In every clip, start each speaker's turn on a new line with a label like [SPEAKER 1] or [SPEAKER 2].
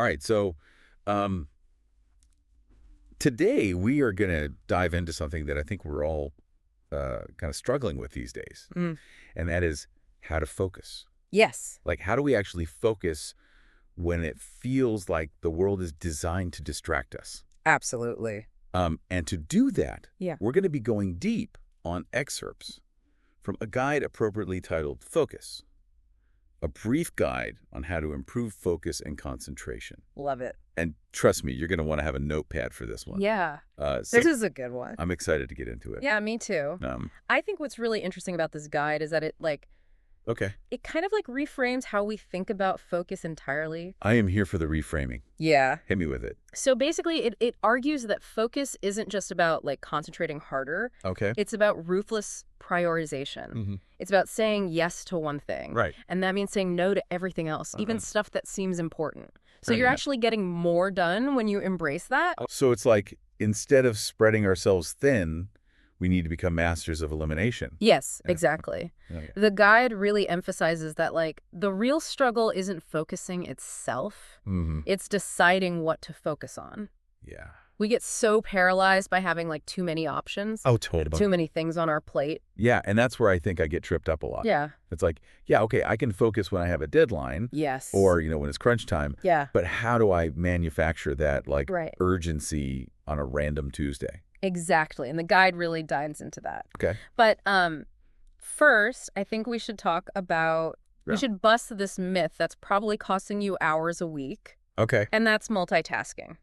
[SPEAKER 1] All right. So um, today we are going to dive into something that I think we're all kind of struggling with these days,
[SPEAKER 2] Mm.
[SPEAKER 1] and that is how to focus.
[SPEAKER 2] Yes,
[SPEAKER 1] Like, how do we actually focus when it feels like the world is designed to distract us?
[SPEAKER 2] absolutely.
[SPEAKER 1] And to do that,
[SPEAKER 2] Yeah.
[SPEAKER 1] we're going to be going deep on excerpts from a guide appropriately titled Focus, a brief guide on how to improve focus and concentration.
[SPEAKER 2] Love it.
[SPEAKER 1] And trust me, you're going to want to have a notepad for this one.
[SPEAKER 2] Yeah.
[SPEAKER 1] So
[SPEAKER 2] This is a good one.
[SPEAKER 1] I'm excited to get into it.
[SPEAKER 2] Yeah, me too.
[SPEAKER 1] Um,
[SPEAKER 2] I think what's really interesting about this guide is that
[SPEAKER 1] okay.
[SPEAKER 2] it kind of reframes how we think about focus entirely.
[SPEAKER 1] I am here for the reframing.
[SPEAKER 2] Yeah.
[SPEAKER 1] Hit me with it.
[SPEAKER 2] So basically, it argues that focus isn't just about concentrating harder.
[SPEAKER 1] Okay.
[SPEAKER 2] It's about ruthless prioritization. It's about saying yes to one thing.
[SPEAKER 1] Right.
[SPEAKER 2] And that means saying no to everything else, even stuff that seems important. So
[SPEAKER 1] Right,
[SPEAKER 2] you're
[SPEAKER 1] yeah.
[SPEAKER 2] actually getting more done when you embrace that.
[SPEAKER 1] So it's like, instead of spreading ourselves thin, we need to become masters of elimination.
[SPEAKER 2] Yes,
[SPEAKER 1] Yeah.
[SPEAKER 2] exactly.
[SPEAKER 1] Okay.
[SPEAKER 2] The guide really emphasizes that the real struggle isn't focusing itself. It's deciding what to focus on.
[SPEAKER 1] Yeah.
[SPEAKER 2] We get so paralyzed by having too many options,
[SPEAKER 1] Oh, totally.
[SPEAKER 2] too many things on our plate.
[SPEAKER 1] Yeah, and that's where I think I get tripped up a lot.
[SPEAKER 2] Yeah.
[SPEAKER 1] It's like, yeah, okay, I can focus when I have a deadline
[SPEAKER 2] Yes.
[SPEAKER 1] or, when it's crunch time.
[SPEAKER 2] Yeah.
[SPEAKER 1] But how do I manufacture that,
[SPEAKER 2] Right.
[SPEAKER 1] urgency on a random Tuesday?
[SPEAKER 2] Exactly. And the guide really dives into that.
[SPEAKER 1] Okay.
[SPEAKER 2] But first, I think we should talk about,
[SPEAKER 1] Yeah.
[SPEAKER 2] we should bust this myth that's probably costing you hours a week,
[SPEAKER 1] Okay.
[SPEAKER 2] and that's multitasking.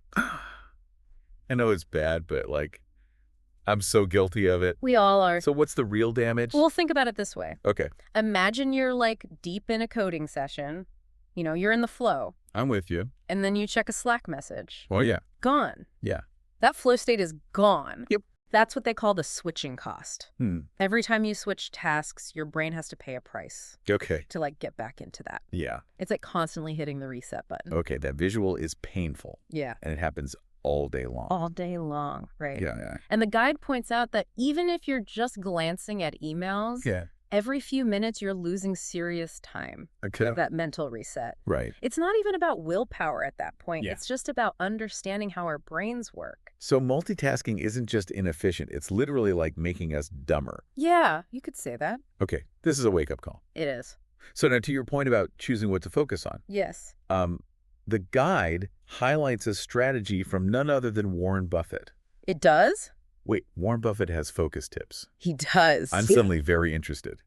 [SPEAKER 1] I know it's bad, but, I'm so guilty of it.
[SPEAKER 2] We all are.
[SPEAKER 1] So what's the real damage?
[SPEAKER 2] Well, think about it this way.
[SPEAKER 1] Okay.
[SPEAKER 2] Imagine you're deep in a coding session. You're in the flow,
[SPEAKER 1] I'm with you.
[SPEAKER 2] and then you check a Slack message.
[SPEAKER 1] Well, yeah.
[SPEAKER 2] Gone.
[SPEAKER 1] Yeah.
[SPEAKER 2] That flow state is gone.
[SPEAKER 1] Yep.
[SPEAKER 2] That's what they call the switching cost.
[SPEAKER 1] Hmm.
[SPEAKER 2] Every time you switch tasks, your brain has to pay a price
[SPEAKER 1] Okay.
[SPEAKER 2] to get back into that.
[SPEAKER 1] Yeah.
[SPEAKER 2] It's constantly hitting the reset button.
[SPEAKER 1] Okay, that visual is painful,
[SPEAKER 2] Yeah.
[SPEAKER 1] and it happens all day long.
[SPEAKER 2] All day long, right?
[SPEAKER 1] Yeah.
[SPEAKER 2] And the guide points out that even if you're just glancing at emails,
[SPEAKER 1] Yeah.
[SPEAKER 2] every few minutes you're losing serious time.
[SPEAKER 1] Okay.
[SPEAKER 2] That mental reset.
[SPEAKER 1] Right.
[SPEAKER 2] It's not even about willpower at that point.
[SPEAKER 1] Yeah.
[SPEAKER 2] It's just about understanding how our brains work.
[SPEAKER 1] So multitasking isn't just inefficient. It's literally like making us dumber.
[SPEAKER 2] Yeah, you could say that.
[SPEAKER 1] Okay, this is a wake-up call.
[SPEAKER 2] It is.
[SPEAKER 1] So now to your point about choosing what to focus on,
[SPEAKER 2] Yes.
[SPEAKER 1] the guide highlights a strategy from none other than Warren Buffett.
[SPEAKER 2] It does?
[SPEAKER 1] Wait, Warren Buffett has focus tips.
[SPEAKER 2] He does.
[SPEAKER 1] I'm suddenly very interested.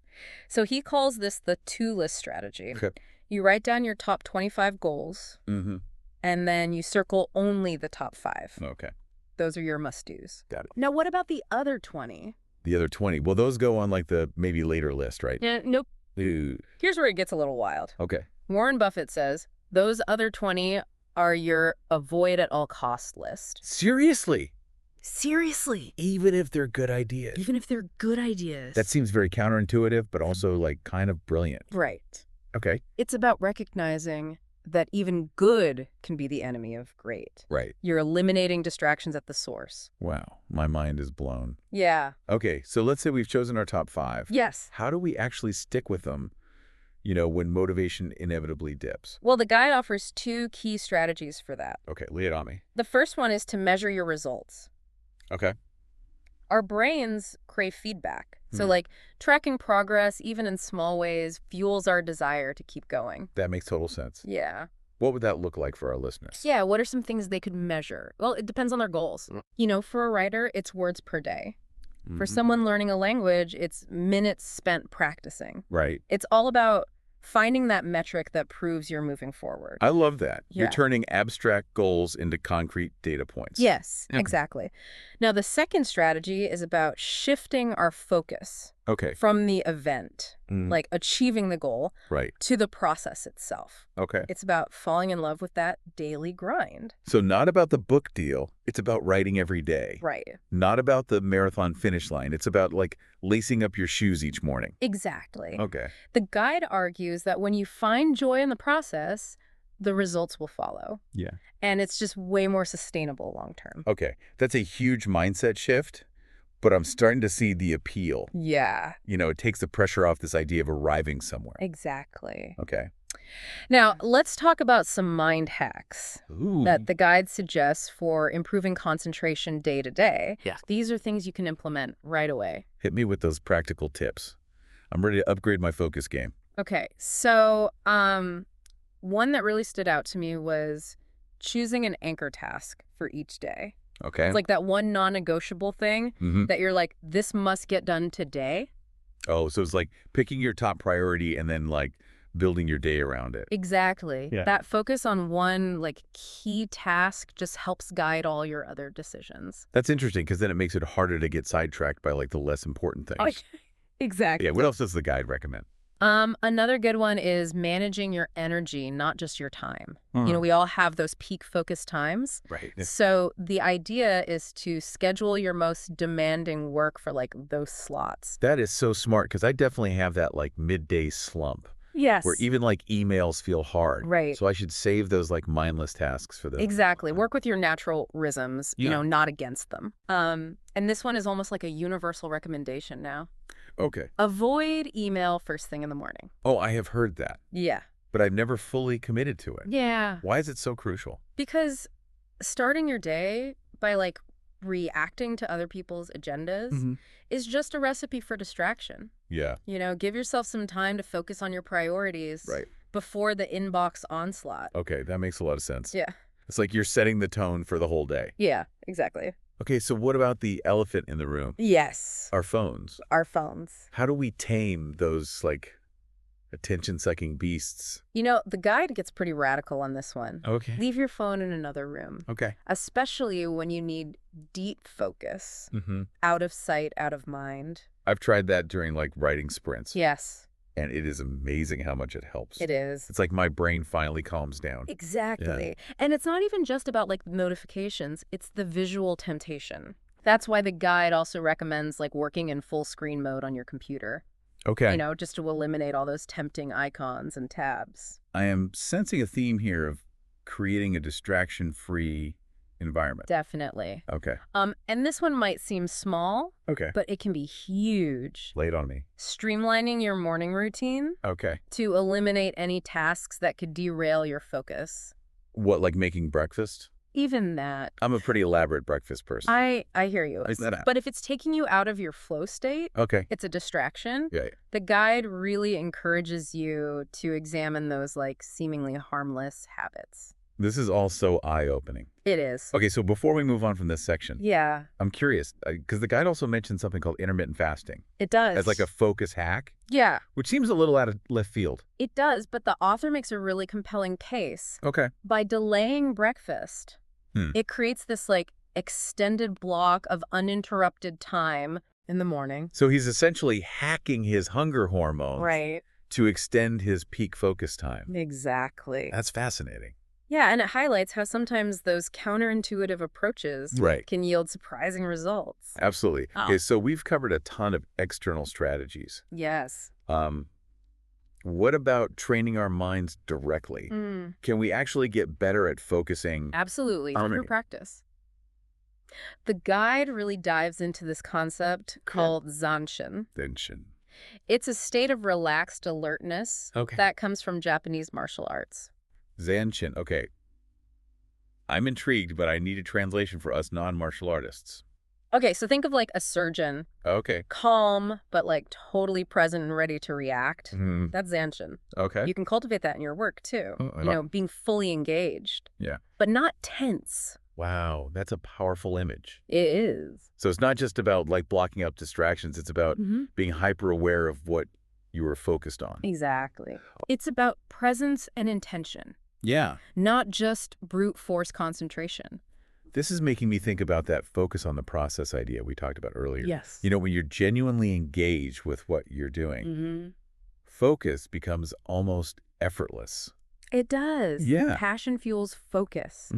[SPEAKER 2] So he calls this the two-list strategy.
[SPEAKER 1] Okay.
[SPEAKER 2] You write down your top 25 goals,
[SPEAKER 1] Mm-hmm.
[SPEAKER 2] and then you circle only the top 5.
[SPEAKER 1] Okay,
[SPEAKER 2] Those are your must-dos.
[SPEAKER 1] got it.
[SPEAKER 2] Now, what about the other 20?
[SPEAKER 1] The other 20, well, those go on the maybe later list, right?
[SPEAKER 2] Yeah, nope.
[SPEAKER 1] Ooh.
[SPEAKER 2] Here's where it gets a little wild.
[SPEAKER 1] Okay.
[SPEAKER 2] Warren Buffett says those other 20 are your avoid at all cost list.
[SPEAKER 1] Seriously?
[SPEAKER 2] Seriously.
[SPEAKER 1] Even if they're good ideas?
[SPEAKER 2] Even if they're good ideas.
[SPEAKER 1] That seems very counterintuitive, but also kind of brilliant.
[SPEAKER 2] right.
[SPEAKER 1] Okay.
[SPEAKER 2] It's about recognizing that even good can be the enemy of great.
[SPEAKER 1] Right.
[SPEAKER 2] You're eliminating distractions at the source.
[SPEAKER 1] Wow. My mind is blown.
[SPEAKER 2] Yeah.
[SPEAKER 1] Okay. So let's say we've chosen our top 5.
[SPEAKER 2] Yes.
[SPEAKER 1] How do we actually stick with them, when motivation inevitably dips?
[SPEAKER 2] Well, the guide offers 2 key strategies for that.
[SPEAKER 1] Okay. Lay it on me.
[SPEAKER 2] The first one is to measure your results.
[SPEAKER 1] Okay.
[SPEAKER 2] Our brains crave feedback. So tracking progress, even in small ways, fuels our desire to keep going.
[SPEAKER 1] That makes total sense.
[SPEAKER 2] Yeah.
[SPEAKER 1] What would that look like for our listeners?
[SPEAKER 2] Yeah, what are some things they could measure? Well, it depends on their goals. For a writer, it's words per day. For someone learning a language, it's minutes spent practicing.
[SPEAKER 1] Right.
[SPEAKER 2] It's all about finding that metric that proves you're moving forward.
[SPEAKER 1] I love that.
[SPEAKER 2] Yeah.
[SPEAKER 1] You're turning abstract goals into concrete data points.
[SPEAKER 2] Yes,
[SPEAKER 1] Okay.
[SPEAKER 2] exactly. Now, the second strategy is about shifting our focus
[SPEAKER 1] Okay.
[SPEAKER 2] from the event,
[SPEAKER 1] Mm.
[SPEAKER 2] achieving the goal,
[SPEAKER 1] Right.
[SPEAKER 2] to the process itself.
[SPEAKER 1] Okay.
[SPEAKER 2] It's about falling in love with that daily grind.
[SPEAKER 1] So not about the book deal. It's about writing every day.
[SPEAKER 2] Right.
[SPEAKER 1] Not about the marathon finish line. It's about lacing up your shoes each morning.
[SPEAKER 2] Exactly.
[SPEAKER 1] Okay.
[SPEAKER 2] The guide argues that when you find joy in the process, the results will follow.
[SPEAKER 1] Yeah.
[SPEAKER 2] And it's just way more sustainable long term.
[SPEAKER 1] Okay. That's a huge mindset shift, but I'm starting to see the appeal.
[SPEAKER 2] Yeah,
[SPEAKER 1] It takes the pressure off this idea of arriving somewhere.
[SPEAKER 2] exactly.
[SPEAKER 1] Okay.
[SPEAKER 2] Now, let's talk about some mind hacks
[SPEAKER 1] Ooh.
[SPEAKER 2] that the guide suggests for improving concentration day to day.
[SPEAKER 1] Yeah.
[SPEAKER 2] These are things you can implement right away.
[SPEAKER 1] Hit me with those practical tips. I'm ready to upgrade my focus game.
[SPEAKER 2] Okay, so one that really stood out to me was choosing an anchor task for each day.
[SPEAKER 1] Okay.
[SPEAKER 2] It's like that one non-negotiable thing that you're like, this must get done today.
[SPEAKER 1] Oh, so it's like picking your top priority and then like building your day around it.
[SPEAKER 2] Exactly.
[SPEAKER 1] Yeah.
[SPEAKER 2] That focus on one like key task just helps guide all your other decisions.
[SPEAKER 1] That's interesting because then it makes it harder to get sidetracked by like the less important things.
[SPEAKER 2] Exactly.
[SPEAKER 1] Yeah, what else does the guide recommend?
[SPEAKER 2] Another good one is managing your energy, not just your time. You know, we all have those peak focus times.
[SPEAKER 1] Right.
[SPEAKER 2] So the idea is to schedule your most demanding work for like those slots.
[SPEAKER 1] That is so smart because I definitely have that like midday slump
[SPEAKER 2] Yes.
[SPEAKER 1] where even like emails feel hard.
[SPEAKER 2] Right.
[SPEAKER 1] So I should save those like mindless tasks for those.
[SPEAKER 2] Exactly. Work with your natural rhythms, you
[SPEAKER 1] Yeah.
[SPEAKER 2] know, not against them. And this one is almost like a universal recommendation now.
[SPEAKER 1] Okay.
[SPEAKER 2] Avoid email first thing in the morning.
[SPEAKER 1] Oh, I have heard that,
[SPEAKER 2] Yeah.
[SPEAKER 1] but I've never fully committed to it.
[SPEAKER 2] Yeah.
[SPEAKER 1] Why is it so crucial?
[SPEAKER 2] Because starting your day by like reacting to other people's agendas is just a recipe for distraction.
[SPEAKER 1] Yeah.
[SPEAKER 2] You know, give yourself some time to focus on your priorities
[SPEAKER 1] Right.
[SPEAKER 2] before the inbox onslaught.
[SPEAKER 1] Okay, that makes a lot of sense.
[SPEAKER 2] Yeah.
[SPEAKER 1] It's like you're setting the tone for the whole day.
[SPEAKER 2] Yeah, exactly.
[SPEAKER 1] Okay, so what about the elephant in the room?
[SPEAKER 2] Yes.
[SPEAKER 1] Our phones.
[SPEAKER 2] Our phones.
[SPEAKER 1] How do we tame those like attention-sucking beasts?
[SPEAKER 2] You know, the guide gets pretty radical on this one.
[SPEAKER 1] Okay.
[SPEAKER 2] Leave your phone in another room,
[SPEAKER 1] Okay.
[SPEAKER 2] especially when you need deep focus, out of sight, out of mind.
[SPEAKER 1] I've tried that during like writing sprints.
[SPEAKER 2] Yes,
[SPEAKER 1] And it is amazing how much it helps.
[SPEAKER 2] it is.
[SPEAKER 1] It's like my brain finally calms down.
[SPEAKER 2] Exactly. And it's not even just about like notifications, it's the visual temptation. That's why the guide also recommends like working in full screen mode on your computer,
[SPEAKER 1] Okay.
[SPEAKER 2] you know, just to eliminate all those tempting icons and tabs.
[SPEAKER 1] I am sensing a theme here of creating a distraction-free environment.
[SPEAKER 2] Definitely.
[SPEAKER 1] Okay.
[SPEAKER 2] And this one might seem small,
[SPEAKER 1] Okay.
[SPEAKER 2] but it can be huge.
[SPEAKER 1] Lay it on me.
[SPEAKER 2] Streamlining your morning routine
[SPEAKER 1] Okay.
[SPEAKER 2] to eliminate any tasks that could derail your focus.
[SPEAKER 1] What, like making breakfast?
[SPEAKER 2] Even that.
[SPEAKER 1] I'm a pretty elaborate breakfast person.
[SPEAKER 2] I hear you.
[SPEAKER 1] Is that out?
[SPEAKER 2] But if it's taking you out of your flow state,
[SPEAKER 1] Okay.
[SPEAKER 2] it's a distraction.
[SPEAKER 1] Yeah.
[SPEAKER 2] The guide really encourages you to examine those like seemingly harmless habits.
[SPEAKER 1] This is all so eye-opening.
[SPEAKER 2] It is.
[SPEAKER 1] Okay, so before we move on from this section,
[SPEAKER 2] Yeah,
[SPEAKER 1] I'm curious, because the guide also mentioned something called intermittent fasting
[SPEAKER 2] it does.
[SPEAKER 1] as like a focus hack,
[SPEAKER 2] Yeah,
[SPEAKER 1] which seems a little out of left field.
[SPEAKER 2] it does. But the author makes a really compelling case.
[SPEAKER 1] Okay.
[SPEAKER 2] By delaying breakfast, it creates this like extended block of uninterrupted time in the morning.
[SPEAKER 1] So he's essentially hacking his hunger hormones
[SPEAKER 2] Right.
[SPEAKER 1] to extend his peak focus time.
[SPEAKER 2] Exactly.
[SPEAKER 1] That's fascinating.
[SPEAKER 2] Yeah, and it highlights how sometimes those counterintuitive approaches
[SPEAKER 1] Right.
[SPEAKER 2] can yield surprising results.
[SPEAKER 1] Absolutely.
[SPEAKER 2] Oh.
[SPEAKER 1] Okay, so we've covered a ton of external strategies.
[SPEAKER 2] Yes.
[SPEAKER 1] What about training our minds directly? Can we actually get better at focusing?
[SPEAKER 2] Absolutely,
[SPEAKER 1] How
[SPEAKER 2] through
[SPEAKER 1] many?
[SPEAKER 2] practice. The guide really dives into this concept called zanshin.
[SPEAKER 1] Attention.
[SPEAKER 2] It's a state of relaxed alertness
[SPEAKER 1] Okay.
[SPEAKER 2] that comes from Japanese martial arts.
[SPEAKER 1] Zanshin. Okay. I'm intrigued, but I need a translation for us non-martial artists.
[SPEAKER 2] Okay, so think of like a surgeon,
[SPEAKER 1] Okay.
[SPEAKER 2] calm, but like totally present and ready to react.
[SPEAKER 1] Mhm.
[SPEAKER 2] That's zanshin.
[SPEAKER 1] Okay.
[SPEAKER 2] You can cultivate that in your work too.
[SPEAKER 1] Oh, I
[SPEAKER 2] You know, being fully engaged.
[SPEAKER 1] Yeah.
[SPEAKER 2] But not tense.
[SPEAKER 1] Wow, that's a powerful image.
[SPEAKER 2] It is.
[SPEAKER 1] So it's not just about like blocking out distractions. It's about being hyper aware of what you were focused on.
[SPEAKER 2] Exactly. It's about presence and intention,
[SPEAKER 1] Yeah.
[SPEAKER 2] not just brute force concentration.
[SPEAKER 1] This is making me think about that focus on the process idea we talked about earlier.
[SPEAKER 2] Yes.
[SPEAKER 1] You know, when you're genuinely engaged with what you're doing, focus becomes almost effortless.
[SPEAKER 2] It does.
[SPEAKER 1] Yeah.
[SPEAKER 2] Passion fuels focus.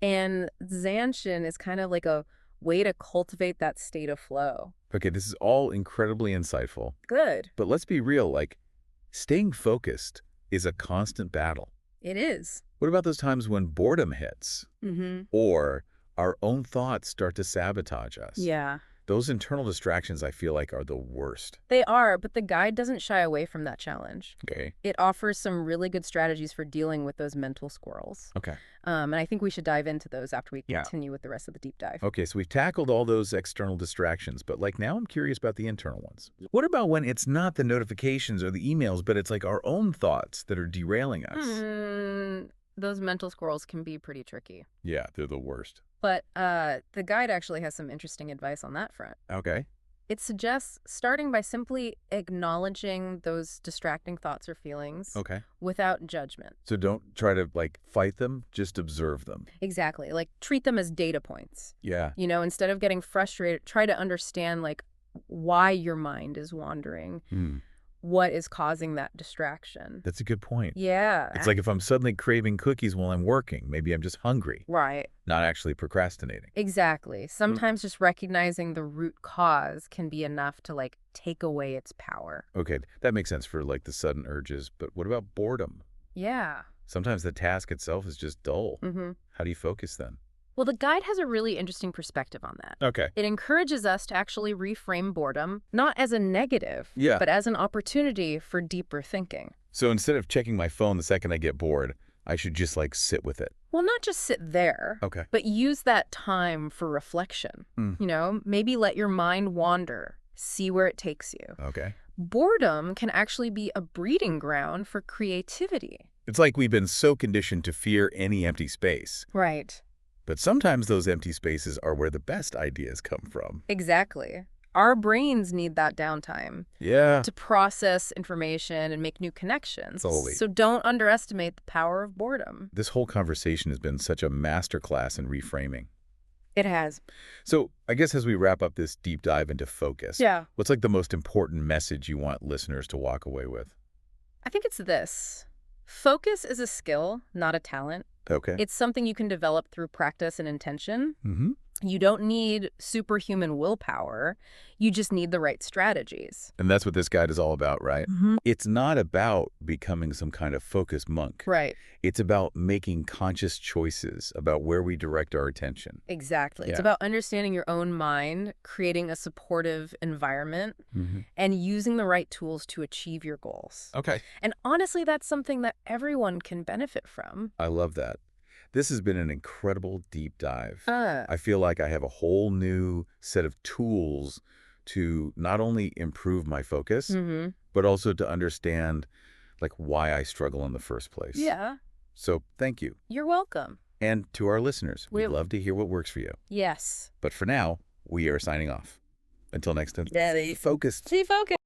[SPEAKER 2] And zanshin is kind of like a way to cultivate that state of flow.
[SPEAKER 1] Okay, this is all incredibly insightful.
[SPEAKER 2] Good.
[SPEAKER 1] But let's be real, like, staying focused is a constant battle.
[SPEAKER 2] It is.
[SPEAKER 1] What about those times when boredom hits? Or our own thoughts start to sabotage us?
[SPEAKER 2] Yeah.
[SPEAKER 1] Those internal distractions I feel like are the worst.
[SPEAKER 2] They are, but the guide doesn't shy away from that challenge.
[SPEAKER 1] Okay.
[SPEAKER 2] It offers some really good strategies for dealing with those mental squirrels.
[SPEAKER 1] Okay.
[SPEAKER 2] And I think we should dive into those after we
[SPEAKER 1] Yeah.
[SPEAKER 2] continue with the rest of the deep dive.
[SPEAKER 1] Okay, so we've tackled all those external distractions, but like now I'm curious about the internal ones. What about when it's not the notifications or the emails, but it's like our own thoughts that are derailing us?
[SPEAKER 2] Those mental squirrels can be pretty tricky.
[SPEAKER 1] Yeah, they're the worst.
[SPEAKER 2] But the guide actually has some interesting advice on that front.
[SPEAKER 1] Okay.
[SPEAKER 2] It suggests starting by simply acknowledging those distracting thoughts or feelings
[SPEAKER 1] Okay.
[SPEAKER 2] without judgment.
[SPEAKER 1] So don't try to like fight them, just observe them.
[SPEAKER 2] Exactly. Like treat them as data points.
[SPEAKER 1] Yeah.
[SPEAKER 2] You know, instead of getting frustrated, try to understand like why your mind is wandering, what is causing that distraction.
[SPEAKER 1] That's a good point.
[SPEAKER 2] Yeah.
[SPEAKER 1] It's like if I'm suddenly craving cookies while I'm working, maybe I'm just hungry,
[SPEAKER 2] Right.
[SPEAKER 1] not actually procrastinating.
[SPEAKER 2] Exactly. Sometimes just recognizing the root cause can be enough to like take away its power.
[SPEAKER 1] Okay, that makes sense for like the sudden urges, but what about boredom?
[SPEAKER 2] Yeah.
[SPEAKER 1] Sometimes the task itself is just dull. How do you focus then?
[SPEAKER 2] Well, the guide has a really interesting perspective on that.
[SPEAKER 1] Okay.
[SPEAKER 2] It encourages us to actually reframe boredom, not as a negative,
[SPEAKER 1] Yeah.
[SPEAKER 2] but as an opportunity for deeper thinking.
[SPEAKER 1] So instead of checking my phone the second I get bored, I should just like sit with it.
[SPEAKER 2] Well, not just sit there,
[SPEAKER 1] Okay.
[SPEAKER 2] but use that time for reflection. You know, maybe let your mind wander, see where it takes you.
[SPEAKER 1] Okay.
[SPEAKER 2] Boredom can actually be a breeding ground for creativity.
[SPEAKER 1] It's like we've been so conditioned to fear any empty space.
[SPEAKER 2] Right.
[SPEAKER 1] But sometimes those empty spaces are where the best ideas come from.
[SPEAKER 2] Exactly. Our brains need that downtime
[SPEAKER 1] Yeah.
[SPEAKER 2] to process information and make new connections.
[SPEAKER 1] Totally.
[SPEAKER 2] So don't underestimate the power of boredom.
[SPEAKER 1] This whole conversation has been such a masterclass in reframing.
[SPEAKER 2] It has.
[SPEAKER 1] So I guess as we wrap up this deep dive into focus,
[SPEAKER 2] Yeah.
[SPEAKER 1] what's like the most important message you want listeners to walk away with?
[SPEAKER 2] I think it's this. Focus is a skill, not a talent.
[SPEAKER 1] Okay.
[SPEAKER 2] It's something you can develop through practice and intention.
[SPEAKER 1] Mm-hmm.
[SPEAKER 2] You don't need superhuman willpower. You just need the right strategies.
[SPEAKER 1] And that's what this guide is all about, right? It's not about becoming some kind of focus monk.
[SPEAKER 2] Right.
[SPEAKER 1] It's about making conscious choices about where we direct our attention.
[SPEAKER 2] Exactly. It's
[SPEAKER 1] Yeah.
[SPEAKER 2] about understanding your own mind, creating a supportive environment, and using the right tools to achieve your goals.
[SPEAKER 1] Okay.
[SPEAKER 2] And honestly, that's something that everyone can benefit from.
[SPEAKER 1] I love that. This has been an incredible deep dive. I feel like I have a whole new set of tools to not only improve my focus, but also to understand like why I struggle in the first place.
[SPEAKER 2] Yeah.
[SPEAKER 1] So thank you.
[SPEAKER 2] You're welcome.
[SPEAKER 1] And to our listeners, we'd love to hear what works for you.
[SPEAKER 2] Yes.
[SPEAKER 1] But for now, we are signing off. Until next time, stay focused.
[SPEAKER 2] Stay focused.